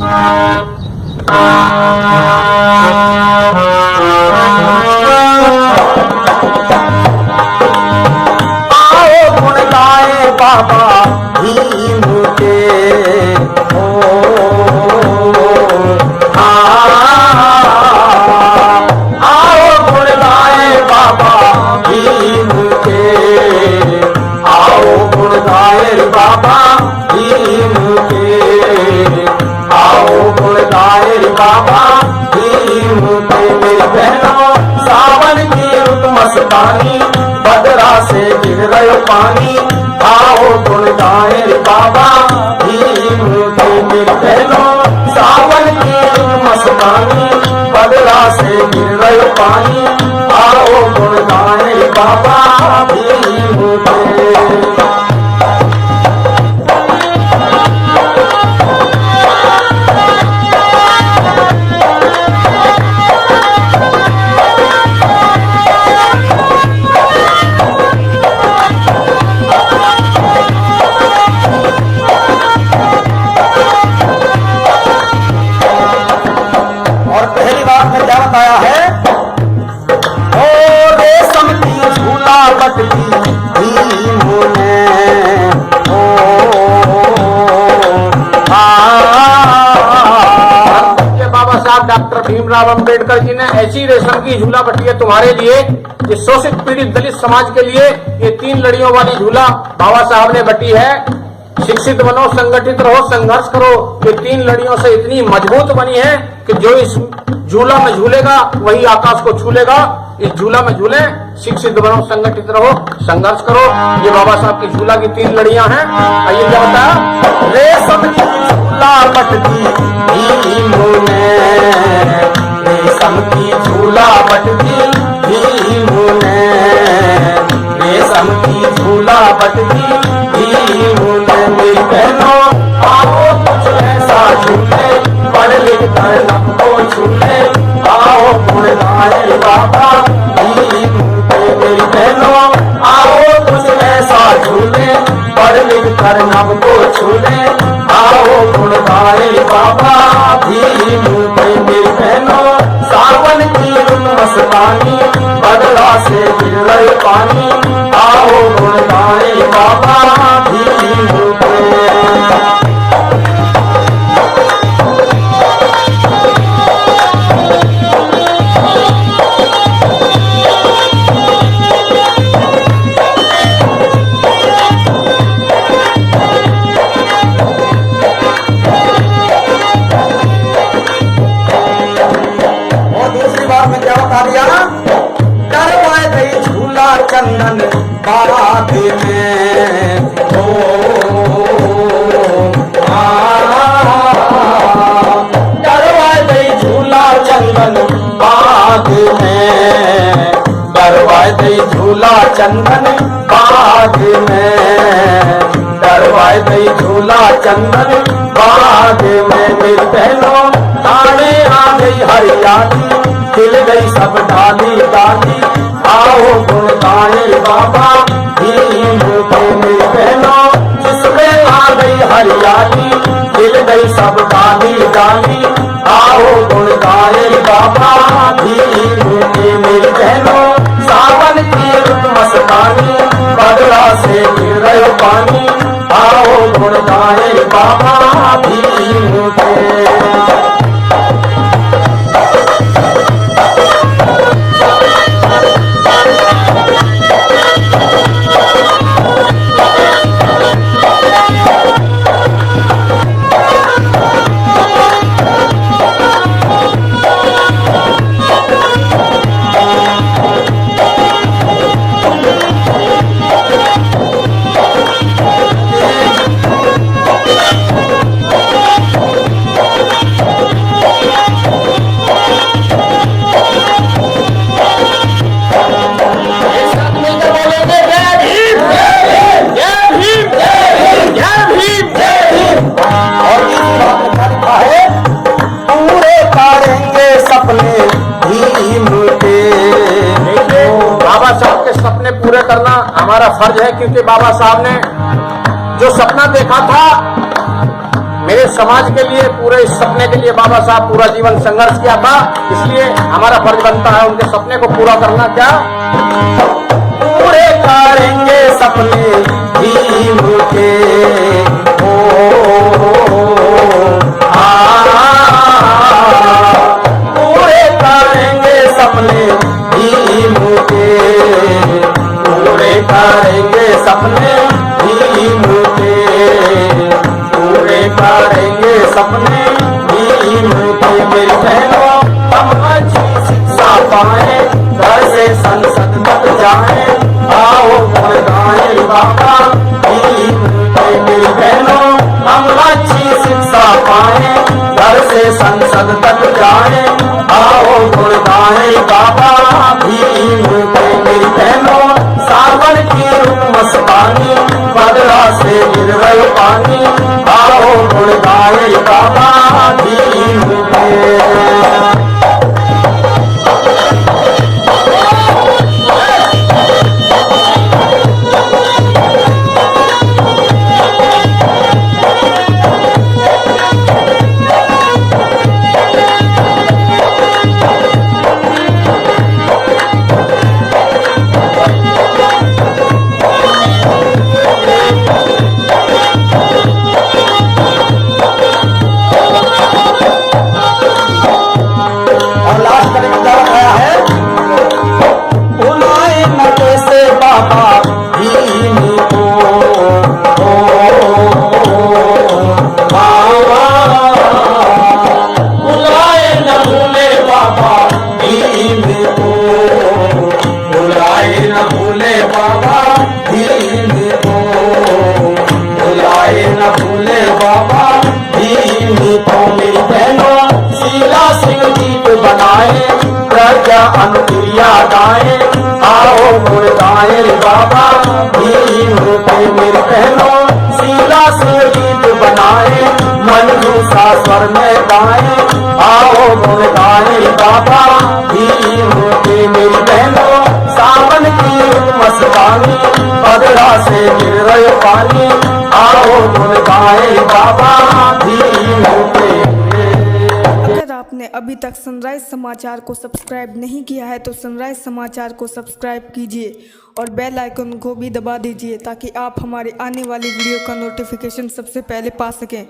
गुण गाए बाबा भीम के, आओ गुण गाए बाबा भीम के, आओ गुण गाए बाबा भीम के, आओ गुण गाए बाबा भीम के। मेरी बहनों सावन की रुत मस्तानी, बदरा से गिर रहे पानी, आओ गुण गाए बाबा भीम के। मेरी बहनों सावन की रुत मस्तानी, बदरा से गिर रहे पानी, आओ गुण गाए बाबा भीम के। बताया है ओ रेशम की झूला बटती भीम ने, ये बाबा साहब डॉक्टर भीमराव अंबेडकर जी ने ऐसी रेशम की झूला बटी है तुम्हारे लिए, ये शोषित पीड़ित दलित समाज के लिए ये 3 लड़ियों वाली झूला बाबा साहब ने बटी है। शिक्षित बनो, संगठित रहो, संघर्ष करो। ये 3 लड़ियों से इतनी मजबूत बनी है कि जो इस झूला में झूलेगा वही आकाश को छू लेगा। इस झूला में झूले, शिक्षित बनो, संगठित रहो, संघर्ष करो। ये बाबा साहब की झूला की 3 लड़ियां हैं। आइए क्या बताया, रेशम की झूला बटती भीम ने, रेशम की झूला बटती भीम ने, रेशम की झूला बटती भीम ने। मेरी बहनों आओ कुछ ऐसा झूले, पढ़ लिख कर सबको छूले, आओ गुण गाए बाबा भीम के। मेरी बहनों आओ कुछ ऐसा झूले, पढ़ लिख कर सबको छूले, आओ गुण गाए बाबा भीम के। मेरी बहनों सावन की रुत मस्तानी, बदला से गिर रहे पानी, आओ गुण गाए बाबा भीम के। चंदन बाग में डरवाए दई झूला चंदन बाग में, डरवाए दई झूला चंदन बाग में, डरवाए दई झूला चंदन बाग में। मेरी बहनों ताने आ गई हरियाली, खिल गई सब डाली डाली, आओ गुण गाए बाबा भीम के। मेरी बहनों जिसमें आ गई हरियाली, खिल गई सब डाली डाली, आओ गुण गाए बाबा भीम के। मेरी बहनों सावन की रुत मस्तानी, बदला से गिर रहे पानी, आओ गुण गाए बाबा भीम के। पूरे करना हमारा फर्ज है, क्योंकि बाबा साहब ने जो सपना देखा था, मेरे देश समाज के लिए, पूरे इस सपने के लिए बाबा साहब पूरा जीवन संघर्ष किया था। इसलिए हमारा फर्ज बनता है उनके सपने को पूरा करना। क्या पूरे करेंगे सपने भीम के, पूरे करेंगे सपने भीम के, पूरे करेंगे सपने भीम के, पूरे करेंगे सपने भीम के। मेरी बहनों हम अच्छी शिक्षा पाए, घर से संसद तक जाए, आओ गुण गाएं बाबा भीम के। मेरी बहनों हम अच्छी शिक्षा पाए, घर से संसद तक जाए, आओ गुण गाएं बाबा भीम के। मेरी बहनों सावन की रुक मस्तानी, बदला से गिर रहे पानी, आओ गुण गाएं बाबा भीम के। अनुप्रिया गाए, आओ गुण गाए बाबा भीम के। मेरी बहनों शीला से गीत बनाए, मनजूसा स्वर में गाए, आओ गुण गाए बाबा भीम के। मेरी बहनों सावन की मस्तानी, बदला से गिर रहे पानी, आओ गुण गाए बाबा भीम के। आपने अभी तक सनराइज समाचार को सब्सक्राइब नहीं किया है तो सनराइज समाचार को सब्सक्राइब कीजिए और बेल आइकन को भी दबा दीजिए ताकि आप हमारे आने वाली वीडियो का नोटिफिकेशन सबसे पहले पा सकें।